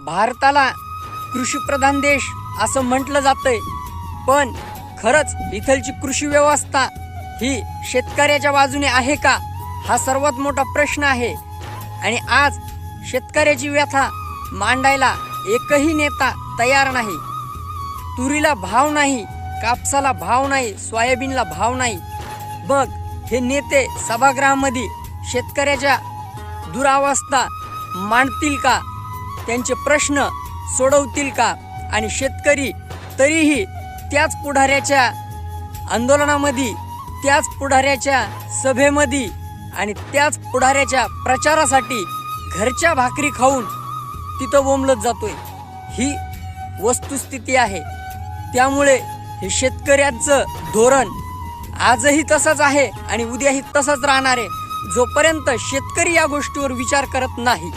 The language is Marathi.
भारताला कृषीप्रधान देश असं म्हटलं जातंय, पण खरंच इथलची कृषी व्यवस्था ही शेतकऱ्याच्या बाजूने आहे का, हा सर्वात मोठा प्रश्न आहे. आणि आज शेतकऱ्याची व्यथा मांडायला एकही नेता तयार नाही. तुरीला भाव नाही, कापसाला भाव नाही, सोयाबीनला भाव नाही. बघ, हे नेते सभागृहामध्ये शेतकऱ्याच्या दुरावस्था मांडतील का, त्यांचे प्रश्न सोडवतील का? आणि शेतकरी तरीही त्याच पुढाऱ्याच्या आंदोलनामध्ये, त्याच पुढाऱ्याच्या सभेमध्ये आणि त्याच पुढाऱ्याच्या प्रचारासाठी घरच्या भाकरी खाऊन तिथं बोंबलत जातोय. ही वस्तुस्थिती आहे. त्यामुळे हे शेतकऱ्याचं धोरण आजही तसंच आहे आणि उद्याही तसंच राहणार आहे, जोपर्यंत शेतकरी या गोष्टीवर विचार करत नाही.